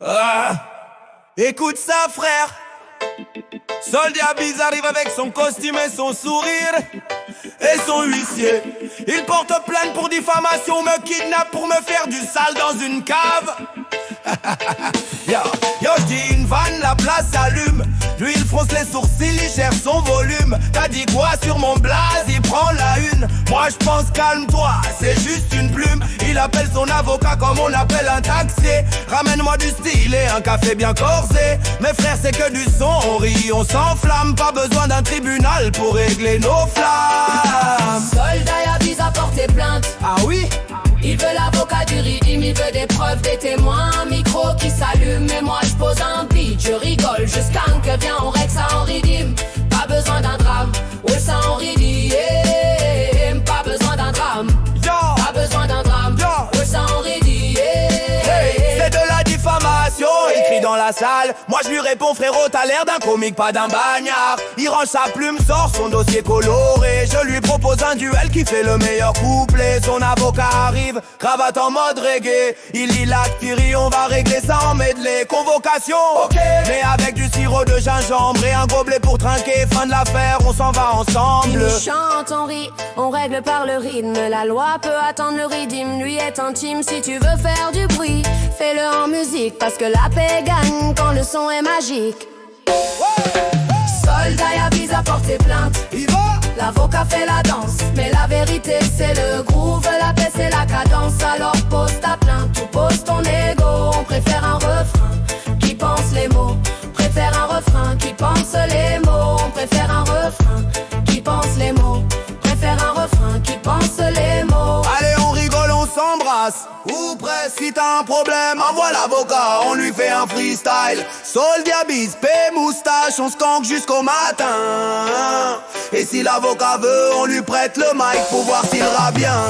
Ah, écoute ça, frère. Soldat Biz arrive avec son costume et son sourire et son huissier. Il porte plainte pour diffamation, me kidnappe pour me faire du sale dans une cave. Yo, j'dis une vanne, la place s'allume. Lui il fronce les sourcils, il cherche son volume. T'as dit quoi sur mon blaze, il prend la une. Moi j'pense calme-toi, c'est juste une plume. Il appelle son avocat comme on appelle un taxi. Ramène-moi du style et un café bien corsé. Mes frères c'est que du son, on rit, on s'enflamme. Pas besoin d'un tribunal pour régler nos flammes. Soldat Biz a porté plainte. Ah oui? Il veut l'avocat du rythme, il veut des preuves, des témoins. Micro qui s'allume et moi je pose un beat. Je rigole, je scanne que viens on règle ça en rythme. Pas besoin d'un drame, ouais ça en rythme. Pas besoin d'un drame, pas besoin d'un drame, ouais ça en rythme. C'est de la diffamation, il crie dans la salle. Moi je lui réponds frérot, t'as l'air d'un comique, pas d'un bagnard. Il range sa plume, sort son dossier coloré. Je lui propose un duel qui fait le meilleur couplet. Son avocat arrive, cravate en mode reggae. Il lit l'acte, puis rit, on va régler ça en medley. Convocation, ok, mais avec du sirop de gingembre et un gobelet pour trinquer. Fin de l'affaire, on s'en va ensemble. Il chante, on rit, on règle par le rythme. La loi peut attendre le rythme, lui est intime. Si tu veux faire du bruit, fais-le en musique, parce que la paix gagne quand le son est magique. Soldat Biz a porté plainte. L'avocat fait la danse, mais la vérité c'est le groove. La paix c'est la cadence, alors pose ta plainte ou pose ton ego. On préfère un refrain qui pense les mots. Préfère un refrain qui pense les mots. On préfère un refrain qui pense les mots. Préfère un refrain qui pense les mots. Allez on rigole, on s'embrasse. Ou presque, si t'as un problème, envoie l'avocat, on lui fait un freestyle. Soldat Biz, paix, moustache, on skank jusqu'au matin. Et si l'avocat veut, on lui prête le mic pour voir s'il ira bien.